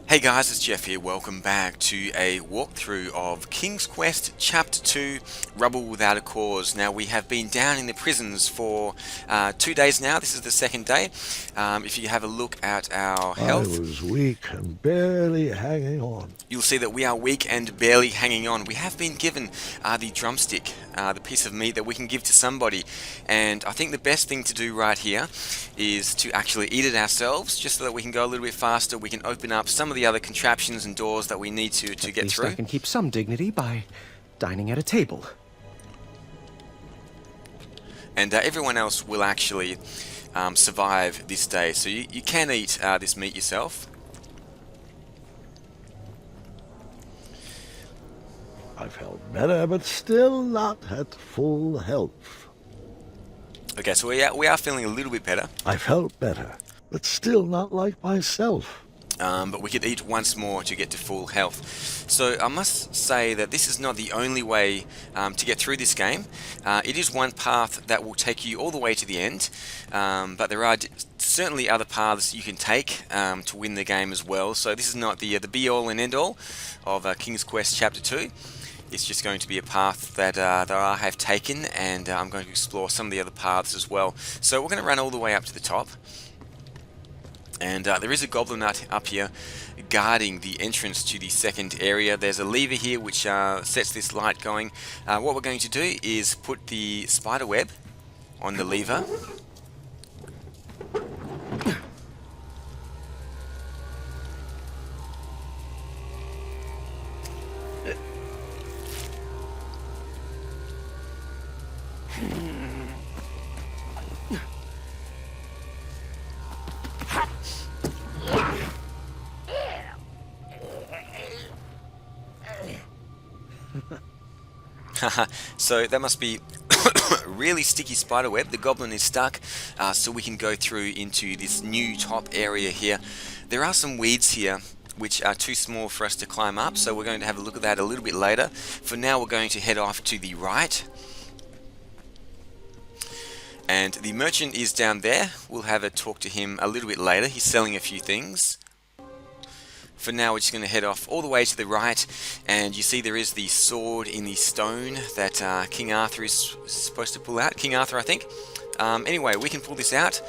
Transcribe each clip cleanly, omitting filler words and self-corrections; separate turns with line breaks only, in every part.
Hey guys, it's Jeff here. Welcome back to a walkthrough of King's Quest Chapter 2, Rubble Without a Cause. Now, we have been down in the prisons for 2 days now. This is the second day. If you have a look at our
I
health,
was weak and barely hanging on.
you'll see that we are weak and barely hanging on. We have been given the drumstick, the piece of meat that we can give to somebody. And I think the best thing to do right here is to actually eat it ourselves, just so that we can go a little bit faster. We can open up some of the other contraptions and doors that we need to get
At least
through.
I can keep some dignity by dining at a table.
And everyone else will actually survive this day. So you can eat this meat yourself.
I felt better, but still not at full health.
Okay, so we are feeling a little bit better.
I felt better, but still not like myself.
But we could eat once more to get to full health. So I must say that this is not the only way to get through this game. It is one path that will take you all the way to the end, but there are certainly other paths you can take to win the game as well. So this is not the be-all and end-all of King's Quest Chapter 2. It's just going to be a path that I have taken, and I'm going to explore some of the other paths as well. So we're going to run all the way up to the top. And there is a goblin up here guarding the entrance to the second area. There's a lever here which sets this light going. What we're going to do is put the spider web on the lever. So that must be really sticky spider web. The goblin is stuck, so we can go through into this new top area here. There are some weeds here which are too small for us to climb up, so we're going to have a look at that a little bit later. For now, we're going to head off to the right. And the merchant is down there. We'll have a talk to him a little bit later. He's selling a few things. For now, we're just going to head off all the way to the right, and you see there is the sword in the stone that King Arthur is supposed to pull out. King Arthur, I think. Anyway, we can pull this out.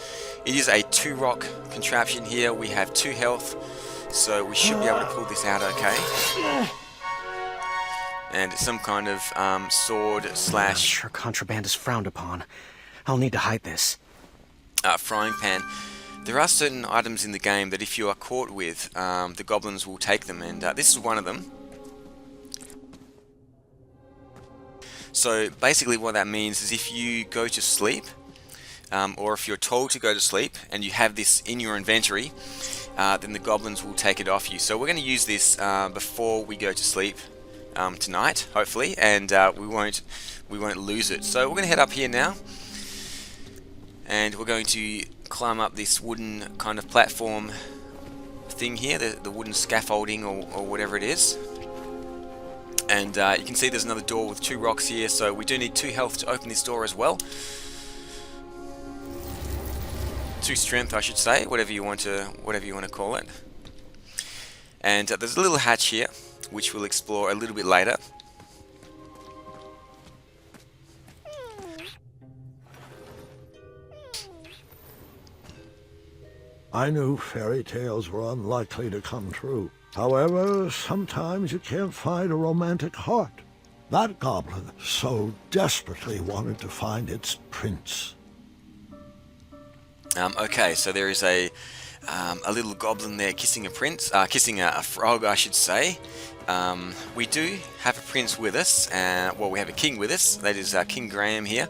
It is a 2-rock contraption here. We have 2 health, so we should be able to pull this out okay. And it's some kind of sword slash...
I'm sure contraband is frowned upon. I'll need to hide this.
Frying pan. There are certain items in the game that if you are caught with, the goblins will take them, and this is one of them. So basically what that means is if you go to sleep, or if you're told to go to sleep, and you have this in your inventory, then the goblins will take it off you. So we're going to use this before we go to sleep tonight, hopefully, and we won't lose it. So we're going to head up here now, and we're going to climb up this wooden kind of platform thing here, the wooden scaffolding or whatever it is. And you can see there's another door with 2 rocks here, so we do need 2 health to open this door as well. 2 strength, I should say, whatever you want to call it. And there's a little hatch here, which we'll explore a little bit later.
I knew fairy tales were unlikely to come true. However, sometimes you can't find a romantic heart. That goblin so desperately wanted to find its prince.
Okay, so there is a little goblin there kissing a prince, kissing a frog, I should say. We do have a prince with us. Well, we have a king with us. That is King Graham here.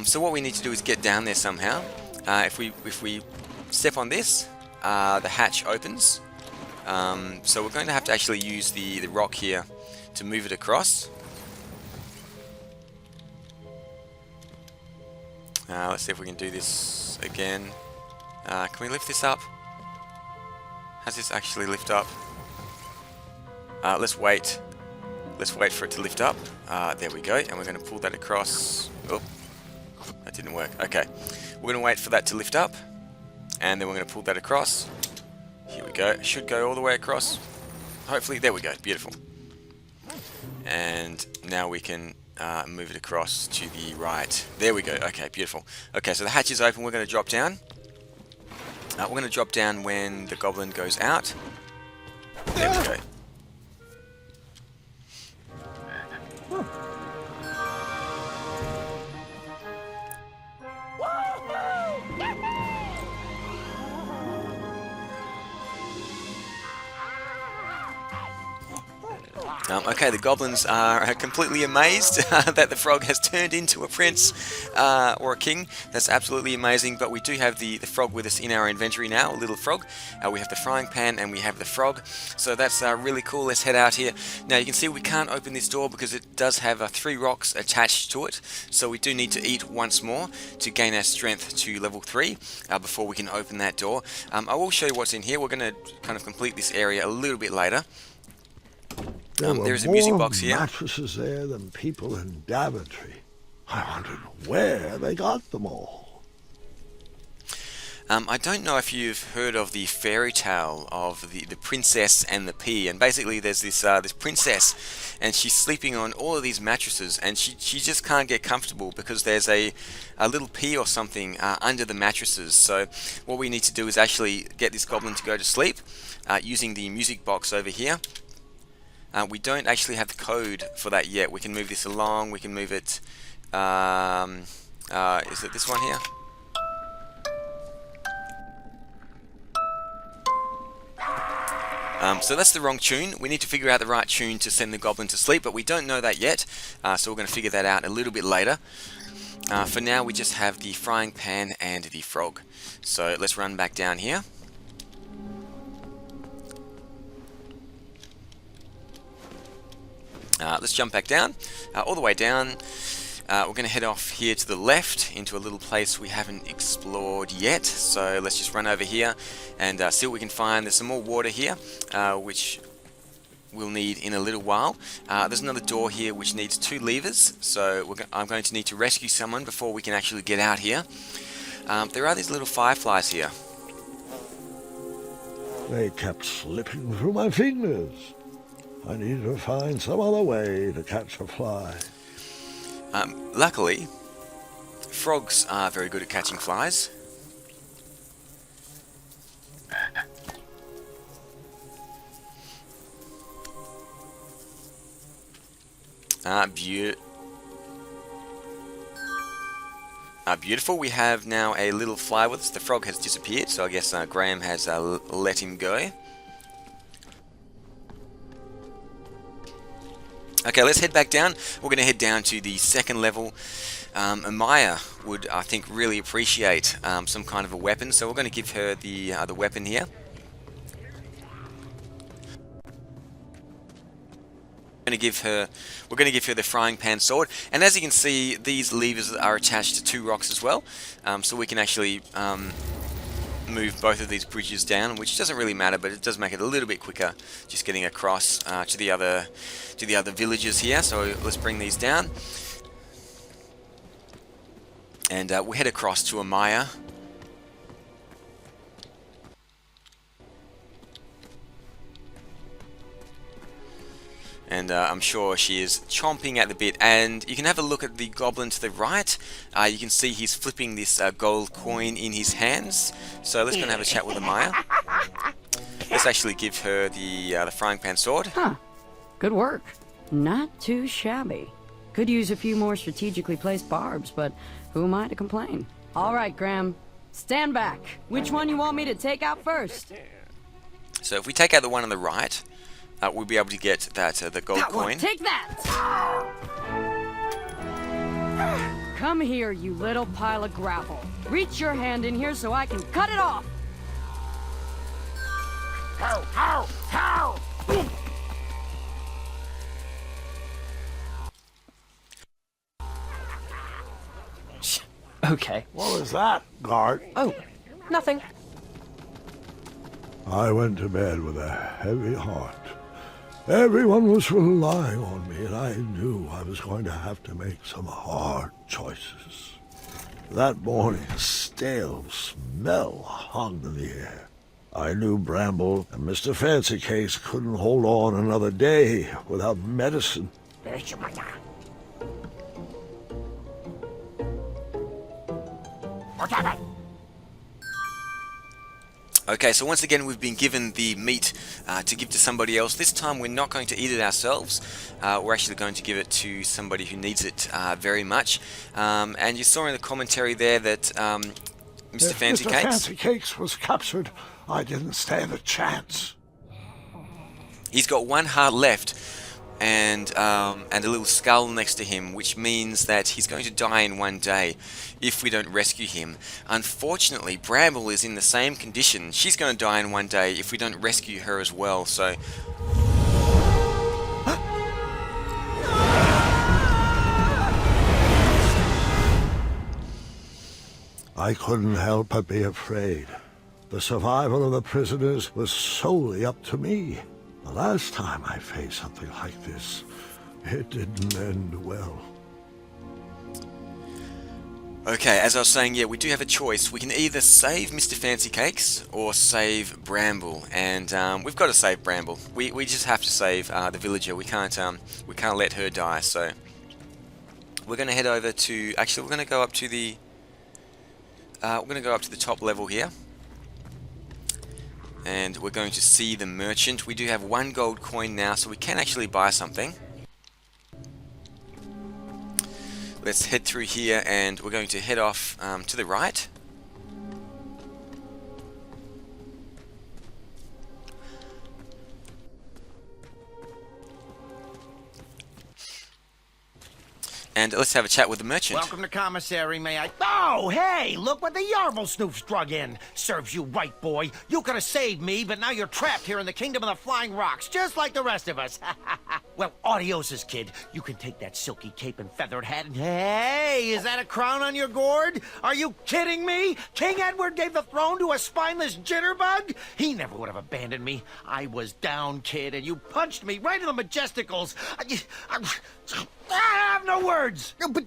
So what we need to do is get down there somehow. If we step on this, the hatch opens. So we're going to have to actually use the rock here to move it across. Let's see if we can do this again. Can we lift this up? Has this actually lift up? Let's wait. Let's wait for it to lift up. There we go. And we're going to pull that across. Oh, that didn't work. Okay. We're going to wait for that to lift up. And then we're going to pull that across Here we go. Should go all the way across. Hopefully, there we go. Beautiful. And now we can move it across to the right. There we go. Okay, beautiful. Okay, so the hatch is open. We're going to drop down. We're going to drop down when the goblin goes out. There we go. Okay, the goblins are completely amazed that the frog has turned into a prince or a king. That's absolutely amazing, but we do have the frog with us in our inventory now, a little frog. We have the frying pan and we have the frog, so that's really cool. Let's head out here. Now you can see we can't open this door because it does have 3 rocks attached to it, so we do need to eat once more to gain our strength to level 3 before we can open that door. I will show you what's in here. We're going to kind of complete this area a little bit later. There's a music box here.
More mattresses there than people in Daventry. I wondered where they got them all.
I don't know if you've heard of the fairy tale of the princess and the pea. And basically, there's this princess, and she's sleeping on all of these mattresses, and she just can't get comfortable because there's a little pea or something under the mattresses. So what we need to do is actually get this goblin to go to sleep using the music box over here. We don't actually have the code for that yet. We can move this along. We can move it. Is it this one here? So that's the wrong tune. We need to figure out the right tune to send the goblin to sleep, but we don't know that yet. So we're going to figure that out a little bit later. For now, we just have the frying pan and the frog. So let's run back down here. Let's jump back down, all the way down. We're going to head off here to the left into a little place we haven't explored yet. So let's just run over here and see what we can find. There's some more water here, which we'll need in a little while. There's another door here which needs 2 levers. So I'm going to need to rescue someone before we can actually get out here. There are these little fireflies here.
They kept slipping through my fingers. I need to find some other way to catch a fly.
Luckily, frogs are very good at catching flies. Beautiful. We have now a little fly with us. The frog has disappeared, so I guess Graham has let him go. Okay, let's head back down. We're going to head down to the second level. Amaya would, I think, really appreciate some kind of a weapon, so we're going to give her the weapon here. We're going to give her the frying pan sword, and as you can see, these levers are attached to 2 rocks as well, so we can actually move both of these bridges down, which doesn't really matter, but it does make it a little bit quicker just getting across to the other villages here. So let's bring these down, and we'll head across to Amaya. And I'm sure she is chomping at the bit. And you can have a look at the goblin to the right. You can see he's flipping this gold coin in his hands. So let's go and have a chat with Amaya. Let's actually give her the frying pan sword.
Huh. Good work. Not too shabby. Could use a few more strategically placed barbs, but who am I to complain? All right, Graham. Stand back. Which one you want me to take out first?
So if we take out the one on the right, we'll be able to get the gold coin.
Take that! Come here, you little pile of gravel. Reach your hand in here so I can cut it off.
How?
Okay.
What was that, Gart?
Oh, nothing.
I went to bed with a heavy heart. Everyone was relying on me, and I knew I was going to have to make some hard choices. That morning, a stale smell hung in the air. I knew Bramble and Mr. Fancy Cakes couldn't hold on another day without medicine.
Okay, so once again we've been given the meat to give to somebody else. This time we're not going to eat it ourselves. We're actually going to give it to somebody who needs it very much. And you saw in the commentary there that Mr. Fancy
Mr.
Cakes...
Fancy Cakes was captured, I didn't stand a chance.
He's got one heart left and a little skull next to him, which means that he's going to die in one day if we don't rescue him. Unfortunately, Bramble is in the same condition. She's going to die in one day if we don't rescue her as well, so...
I couldn't help but be afraid. The survival of the prisoners was solely up to me. The last time I faced something like this, it didn't end well.
Okay, as I was saying, yeah, we do have a choice. We can either save Mr. Fancy Cakes or save Bramble, and we've got to save Bramble. We just have to save the villager. We can't let her die. So we're going to head over to. Actually, we're going to go up to the. We're going to go up to the top level here. And we're going to see the merchant. We do have 1 gold coin now, so we can actually buy something. Let's head through here, and we're going to head off to the right. And let's have a chat with the merchant.
Welcome to commissary, may I... Oh, hey, look what the Yarble Snoop's drug in. Serves you right, boy. You could have saved me, but now you're trapped here in the Kingdom of the Flying Rocks, just like the rest of us. Well, adioses, kid. You can take that silky cape and feathered hat and... Hey, is that a crown on your gourd? Are you kidding me? King Edward gave the throne to a spineless jitterbug? He never would have abandoned me. I was down, kid, and you punched me right in the majesticals. I have no words.
But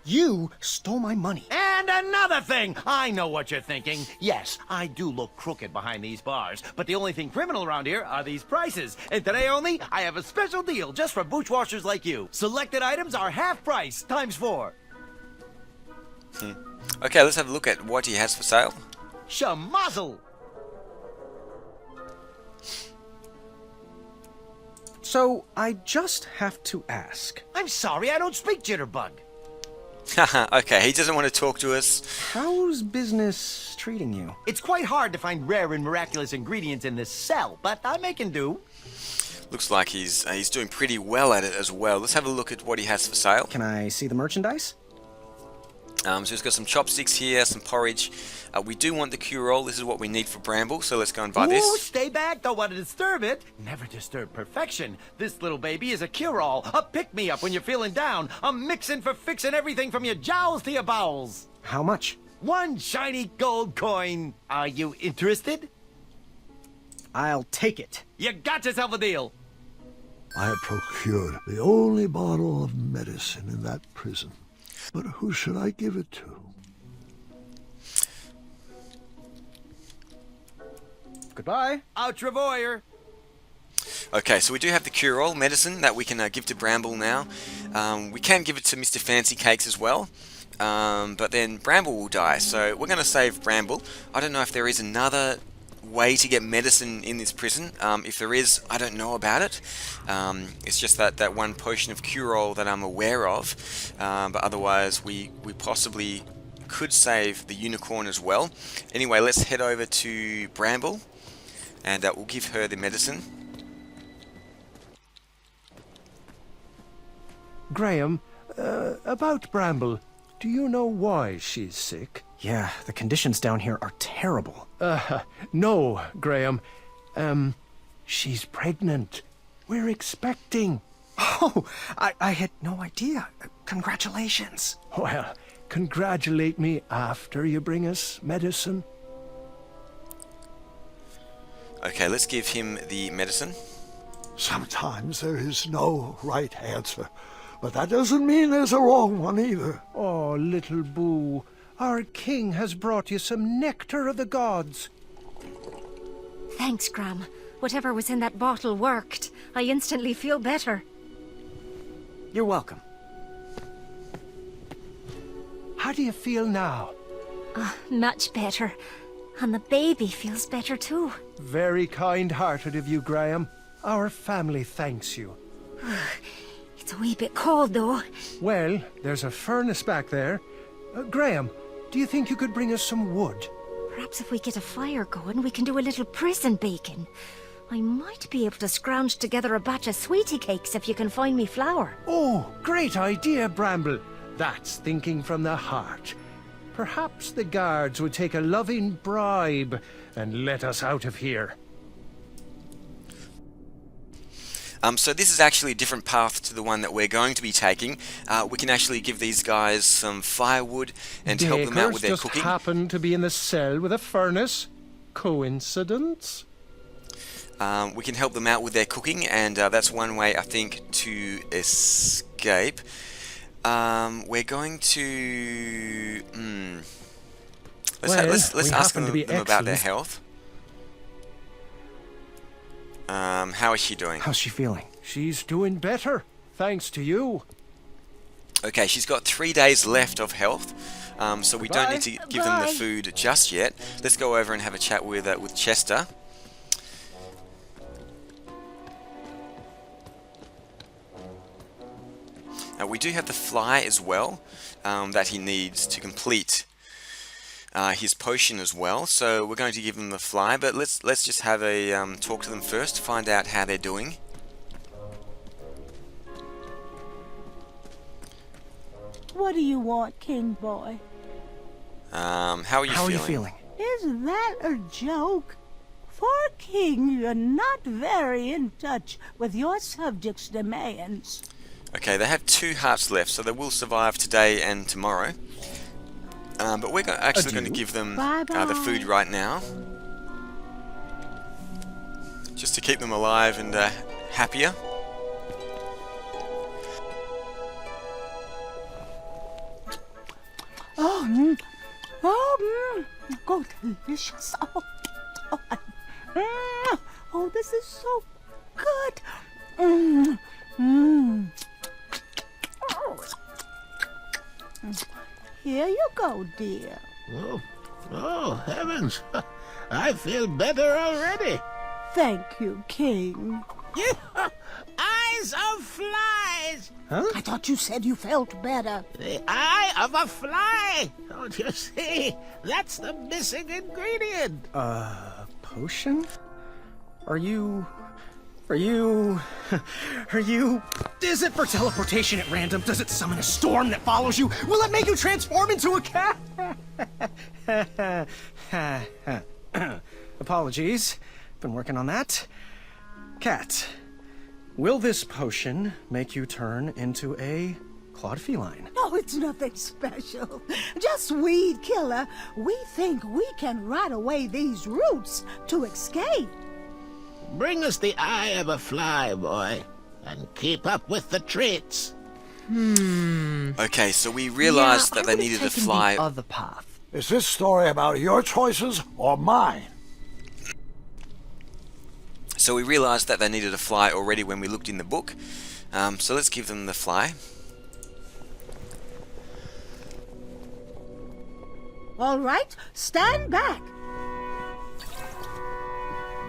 you stole my money.
And another thing, I know what you're thinking. Yes, I do look crooked behind these bars, but the only thing criminal around here are these prices. And today only, I have a special deal just for bushwashers like you. Selected items are half price, times 4.
Okay, let's have a look at what he has for sale.
Shamazel!
So, I just have to ask.
I'm sorry, I don't speak jitterbug.
Okay, he doesn't want to talk to us.
How's business treating you?
It's quite hard to find rare and miraculous ingredients in this cell, but I'm making do.
Looks like he's doing pretty well at it as well. Let's have a look at what he has for sale.
Can I see the merchandise?
So he's got some chopsticks here, some porridge. We do want the cure-all. This is what we need for Bramble, so let's go and buy
Ooh,
this.
stay back, don't want to disturb it. Never disturb perfection. This little baby is a cure-all, a pick-me-up when you're feeling down, a mixin' for fixing everything from your jowls to your bowels.
How much?
1 shiny gold coin. Are you interested?
I'll take it.
You got yourself a deal.
I had procured the only bottle of medicine in that prison. But who should I give it to?
Goodbye.
Out revoyer.
Okay, so we do have the cure-all medicine that we can give to Bramble now. We can give it to Mr. Fancy Cakes as well. But then Bramble will die, so we're going to save Bramble. I don't know if there is another way to get medicine in this prison. If there is, I don't know about it. It's just that one potion of cure-all that I'm aware of. But otherwise, we possibly could save the unicorn as well. Anyway, let's head over to Bramble, and we'll give her the medicine.
Graham, about Bramble, do you know why she's sick?
Yeah, the conditions down here are terrible.
No, Graham. She's pregnant. We're expecting.
Oh, I had no idea. Congratulations.
Well, congratulate me after you bring us medicine.
Okay, let's give him the medicine.
Sometimes there is no right answer, but that doesn't mean there's a wrong one either.
Oh, little Boo, our king has brought you some nectar of the gods.
Thanks, Gram. Whatever was in that bottle worked. I instantly feel better.
You're welcome.
How do you feel now?
Much better. And the baby feels better too.
Very kind-hearted of you, Graham. Our family thanks you.
It's a wee bit cold though.
Well, there's a furnace back there. Graham, do you think you could bring us some wood?
Perhaps if we get a fire going, we can do a little prison baking. I might be able to scrounge together a batch of sweetie cakes if you can find me flour.
Oh, great idea, Bramble. That's thinking from the heart. Perhaps the guards would take a loving bribe and let us out of here.
So this is actually a different path to the one that we're going to be taking. We can actually give these guys some firewood and help them out with their
just
cooking.
happen to be in the cell with a furnace? Coincidence?
We can help them out with their cooking, and that's one way, I think, to escape. We're going to... Let's ask them about their health. How is she doing?
How's she feeling?
She's doing better, thanks to you.
Okay, she's got 3 days left of health, so we don't need to give them the food just yet. Let's go over and have a chat with Chester. We do have the fly as well, that he needs to complete his potion as well. So we're going to give them the fly, but let's just have a talk to them first to find out how they're doing.
What do you want, King Boy?
How are you feeling?
Is that a joke? For a king, you're not very in touch with your subjects' demands.
Okay, they have 2 hearts left, so they will survive today and tomorrow. But we're actually going to give them the food right now, just to keep them alive and happier.
Oh, delicious. Oh, this is so good. Here you go, dear.
Oh, heavens. I feel better already.
Thank you, King.
Eyes of flies!
Huh? I thought you said you felt better.
The eye of a fly! Don't you see? That's the missing ingredient.
Potion? Are you... Is it for teleportation at random? Does it summon a storm that follows you? Will it make you transform into a cat? Apologies. Been working on that. Cat, will this potion make you turn into a clawed feline?
No, it's nothing special. Just weed killer. We think we can rot away these roots to escape.
Bring us the eye of a fly, boy, and keep up with the treats.
Okay, so we realized that they needed a fly.
The other path.
Is this story about your choices or mine?
So we realized that they needed a fly already when we looked in the book. So let's give them the fly.
All right, stand back.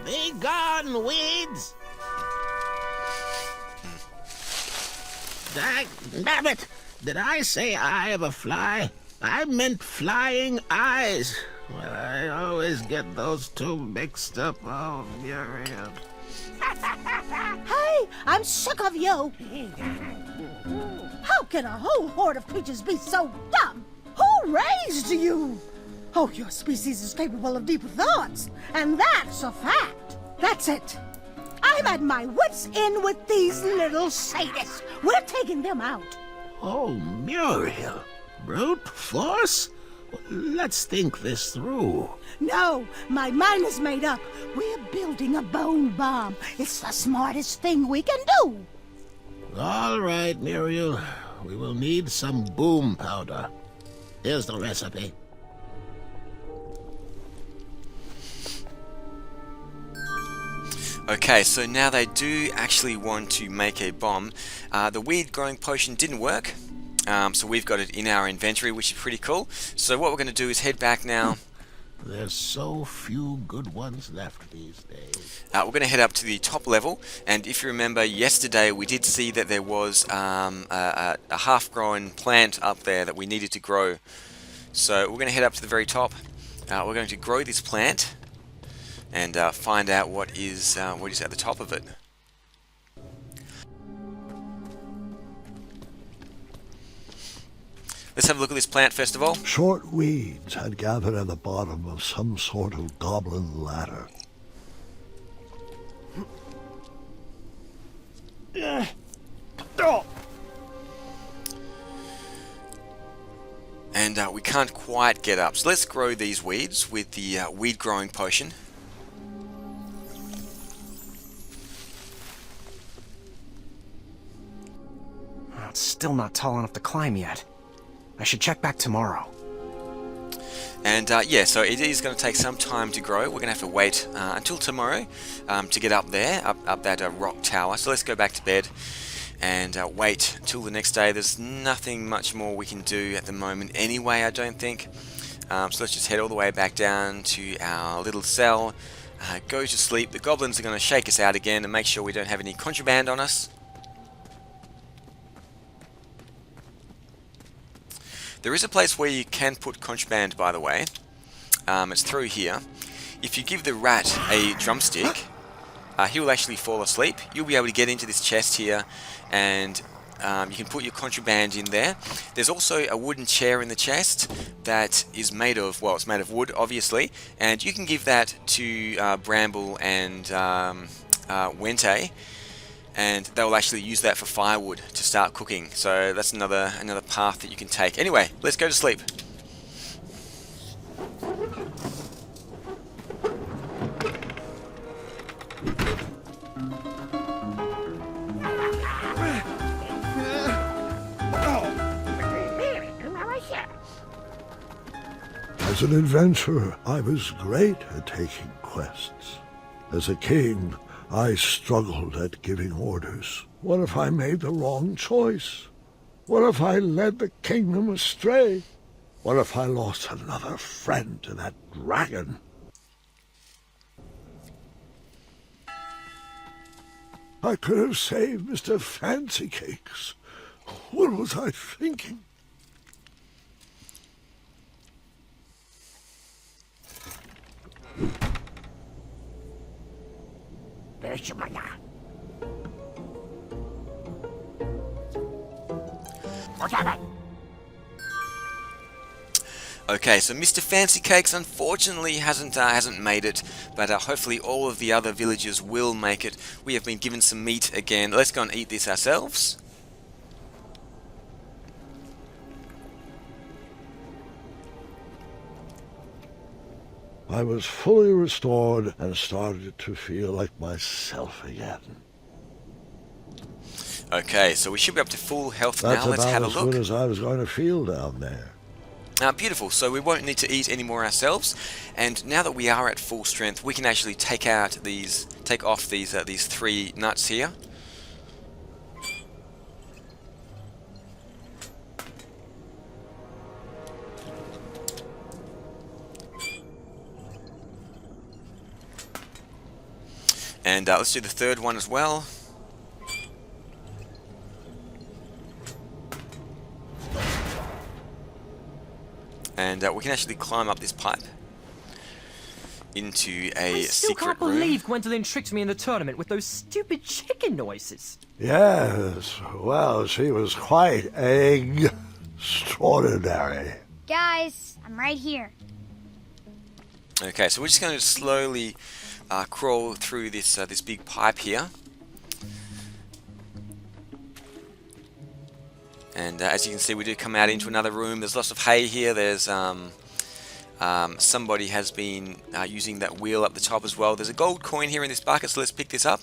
Be gone, weeds! Damn it! Did I say eye of a fly? I meant flying eyes. Well, I always get those two mixed up. Oh, Muriel.
Hey, I'm sick of you. How can a whole horde of creatures be so dumb? Who raised you? Oh, your species is capable of deeper thoughts, and that's a fact. That's it. I'm at my wits' end with these little sadists. We're taking them out.
Oh, Muriel. Brute force? Let's think this through.
No, my mind is made up. We're building a bone bomb. It's the smartest thing we can do.
All right, Muriel. We will need some boom powder. Here's the recipe.
Okay, so now they do actually want to make a bomb. The weed growing potion didn't work, so we've got it in our inventory, which is pretty cool. So what we're going to do is head back now.
There's so few good ones left these days.
We're going to head up to the top level, and if you remember yesterday we did see that there was a half-grown plant up there that we needed to grow. So we're going to head up to the very top. We're going to grow this plant and find out what is at the top of it. Let's have a look at this plant first of all.
Short weeds had gathered at the bottom of some sort of goblin ladder.
And we can't quite get up. So let's grow these weeds with the weed growing potion.
Oh, it's still not tall enough to climb yet. I should check back tomorrow.
And yeah, so it is going to take some time to grow. We're going to have to wait until tomorrow to get up there, up that rock tower. So let's go back to bed and wait till the next day. There's nothing much more we can do at the moment anyway, I don't think. So let's just head all the way back down to our little cell, go to sleep. The goblins are going to shake us out again and make sure we don't have any contraband on us. There is a place where you can put contraband, by the way. It's through here. If you give the rat a drumstick, he will actually fall asleep. You'll be able to get into this chest here, and you can put your contraband in there. There's also a wooden chair in the chest that is made of, well, it's made of wood, obviously, and you can give that to Bramble and Wente, and they'll actually use that for firewood to start cooking. So that's another path that you can take. Anyway, let's go to sleep.
As an adventurer, I was great at taking quests. As a king, I struggled at giving orders. What if I made the wrong choice? What if I led the kingdom astray? What if I lost another friend to that dragon? I could have saved Mr. Fancy Cakes. What was I thinking?
Okay, so Mr. Fancy Cakes unfortunately hasn't made it, but hopefully all of the other villagers will make it. We have been given some meat again. Let's go and eat this ourselves.
I was fully restored and started to feel like myself again.
Okay, so we should be up to full health
That's
now. Let's have a
about as
look.
good as I was going to feel down there.
Beautiful, so we won't need to eat any more ourselves, and now that we are at full strength, we can actually take off these 3 nuts here. And let's do the third one as well. And we can actually climb up this pipe into a
I still
secret
can't
room.
believe Gwendolyn tricked me in the tournament with those stupid chicken noises.
Yes, well, she was quite extraordinary.
Guys, I'm right here.
Okay, so we're just going to slowly crawl through this this big pipe here. And as you can see, we do come out into another room. There's lots of hay here. There's somebody has been using that wheel up the top as well. There's a gold coin here in this bucket, so let's pick this up.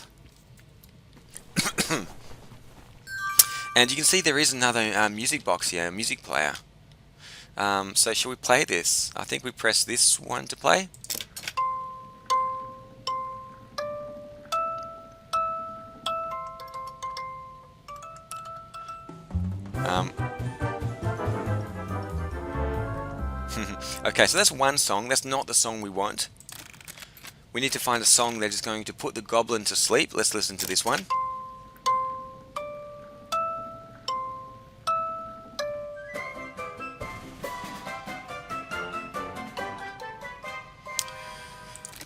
And you can see there is another music box here, a music player. So shall we play this? I think we press this one to play. Um, okay, so that's one song. That's not the song we want. We need to find a song that is going to put the goblin to sleep. Let's listen to this one.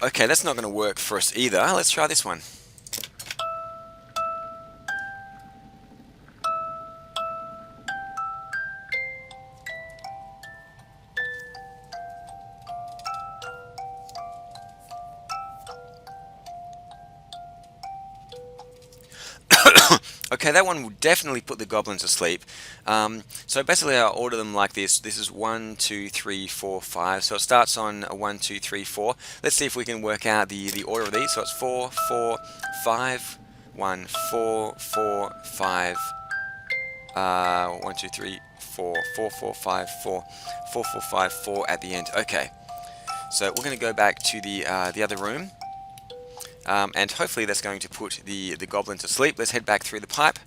Okay, that's not going to work for us either. Let's try this one. Okay, that one will definitely put the goblin to sleep. So basically I'll order them like this. This is 1, 2, 3, 4, 5. So it starts on a 1, 2, 3, 4. Let's see if we can work out the order of these. So it's 4, 4, 5, 1, 4, 4, 5. 1, 2, 3, 4, 4, 4, 5, 4, 4, 4, 5, 4 at the end. Okay, so we're going to go back to the other room. And hopefully that's going to put the goblin to sleep. Let's head back through the pipe.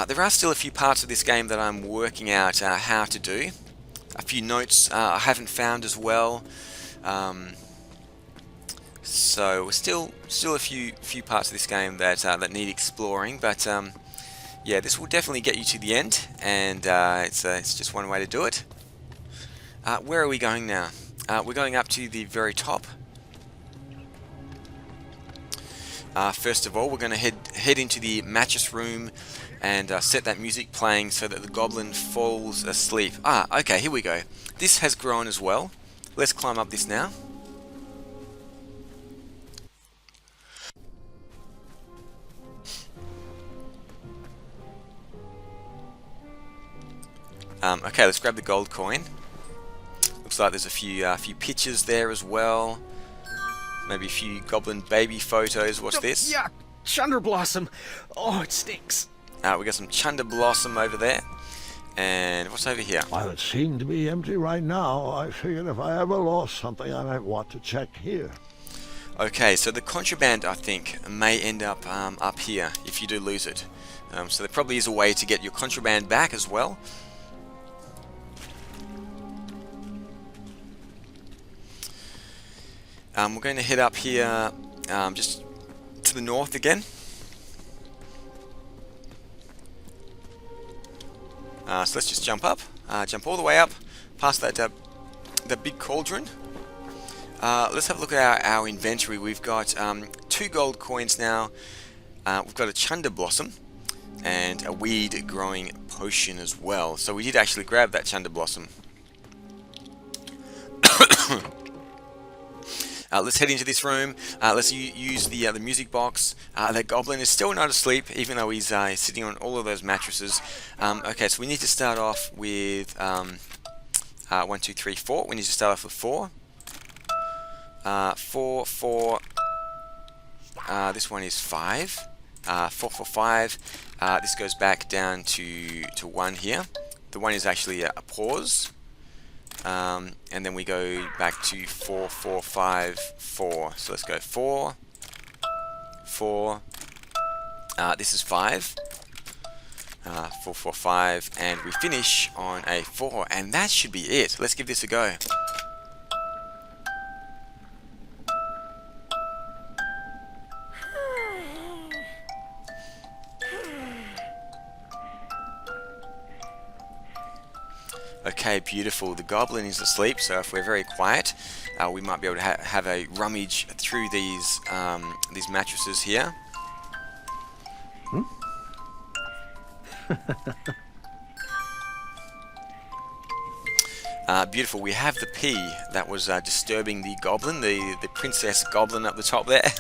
There are still a few parts of this game that I'm working out how to do. A few notes I haven't found as well. So still a few parts of this game that need exploring, but yeah, this will definitely get you to the end, and it's just one way to do it. Where are we going now? We're going up to the very top. First of all, we're going to head into the mattress room and set that music playing so that the goblin falls asleep. Okay, here we go. This has grown as well. Let's climb up this now. Okay, let's grab the gold coin. Looks like there's a few pictures there as well. Maybe a few goblin baby photos. What's this?
Yeah, Chunder Blossom. Oh, it stinks.
We got some Chunder Blossom over there. And what's over here?
While it seemed to be empty right now, I figured if I ever lost something, I might want to check here.
Okay, so the contraband, I think, may end up up here if you do lose it. So there probably is a way to get your contraband back as well. We're going to head up here just to the north again. So let's just jump up, jump all the way up, past that the big cauldron. Let's have a look at our inventory. We've got 2 gold coins now. We've got a Chunder Blossom and a weed growing potion as well. So we did actually grab that Chunder Blossom. Let's head into this room. Let's use the music box. That goblin is still not asleep, even though he's sitting on all of those mattresses. Okay, so we need to start off with 1, 2, 3, 4. We need to start off with 4. 4, 4. This one is 5. 4, 4, 5. This goes back down to 1 here. The 1 is actually a pause. And then we go back to 4, 4, 5, 4. So let's go 4, 4. This is 5. 4, 4, 5, and we finish on a 4, and that should be it. Let's give this a go. Okay, beautiful. The goblin is asleep, so if we're very quiet, we might be able to have a rummage through these mattresses here. Beautiful. We have the pea that was disturbing the goblin, the princess goblin up the top there.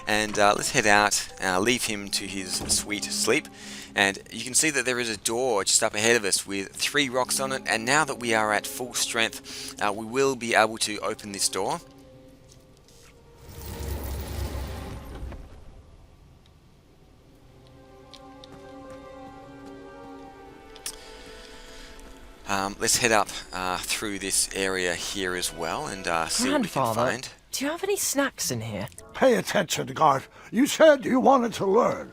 And let's head out, leave him to his sweet sleep. And you can see that there is a door just up ahead of us with 3 rocks on it. And now that we are at full strength, we will be able to open this door. Let's head up through this area here as well and see what we can
Grandfather,
find.
do you have any snacks in here?
Pay attention, Gart. You said you wanted to learn.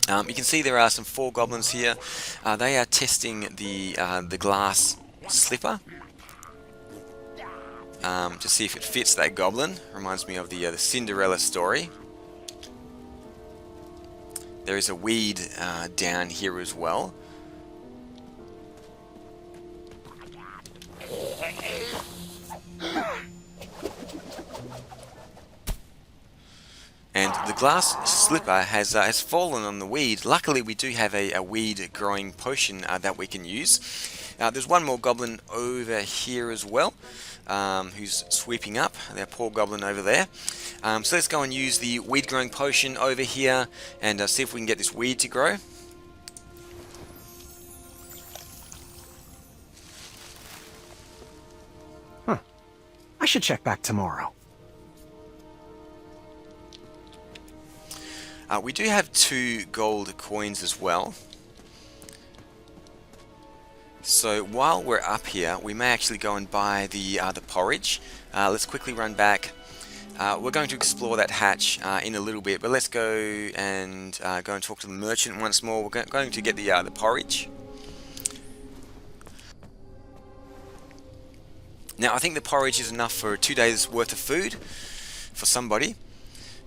You can see there are some 4 goblins here. They are testing the glass slipper to see if it fits that goblin. Reminds me of the Cinderella story. There is a weed down here as well. And the glass slipper has fallen on the weed. Luckily, we do have a weed growing potion that we can use. There's one more goblin over here as well, who's sweeping up. That poor goblin over there. So let's go and use the weed growing potion over here and see if we can get this weed to grow.
I should check back tomorrow.
We do have 2 gold coins as well. So while we're up here, we may actually go and buy the porridge. Let's quickly run back. We're going to explore that hatch in a little bit, but let's go and talk to the merchant once more. We're going to get the porridge. Now I think the porridge is enough for 2 days worth of food for somebody.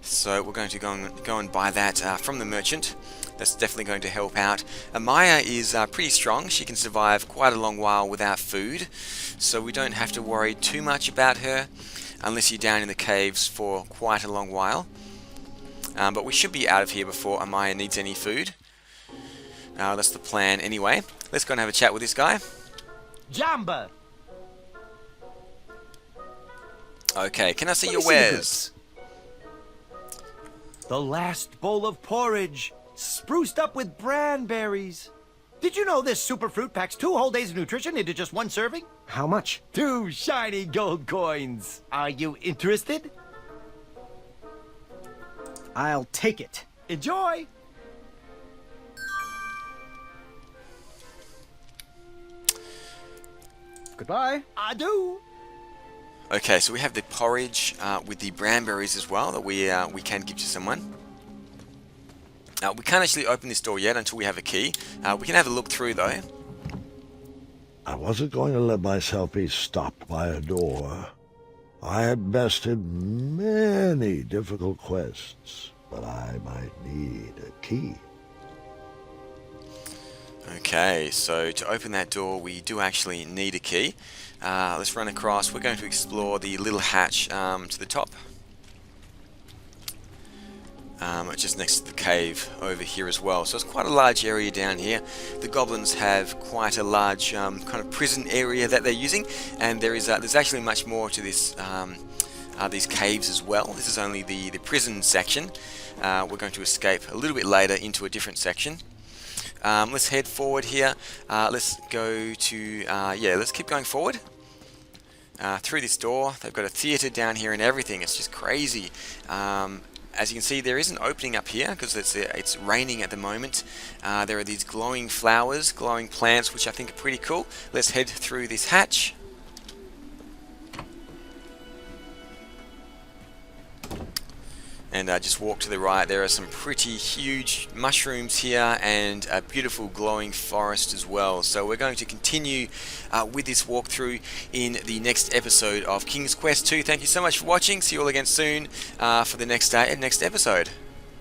So we're going to go and buy that from the merchant. That's definitely going to help out. Amaya is pretty strong. She can survive quite a long while without food. So we don't have to worry too much about her unless you're down in the caves for quite a long while. But we should be out of here before Amaya needs any food. That's the plan anyway. Let's go and have a chat with this guy.
Jamba!
Okay, can I see
Let
your
me see the
wares?
goods.
The last bowl of porridge, spruced up with branberries. Did you know this super fruit packs 2 whole days of nutrition into just 1 serving?
How much?
2 shiny gold coins. Are you interested?
I'll take it.
Enjoy!
Goodbye.
Adieu!
Okay, so we have the porridge with the branberries as well that we can give to someone. We can't actually open this door yet until we have a key. We can have a look through though.
I wasn't going to let myself be stopped by a door. I had bested many difficult quests, but I might need a key.
Okay, so to open that door we do actually need a key. Let's run across. We're going to explore the little hatch to the top. Just next to the cave over here as well. So it's quite a large area down here. The goblins have quite a large kind of prison area that they're using, and there's actually much more to this these caves as well. This is only the prison section. We're going to escape a little bit later into a different section. Let's head forward here. Let's go to let's keep going forward. Through this door. They've got a theatre down here and everything. It's just crazy. As you can see, there is an opening up here because it's raining at the moment. There are these glowing flowers, glowing plants, which I think are pretty cool. Let's head through this hatch. And just walk to the right. There are some pretty huge mushrooms here and a beautiful glowing forest as well. So we're going to continue with this walkthrough in the next episode of King's Quest 2. Thank you so much for watching. See you all again soon for the next episode.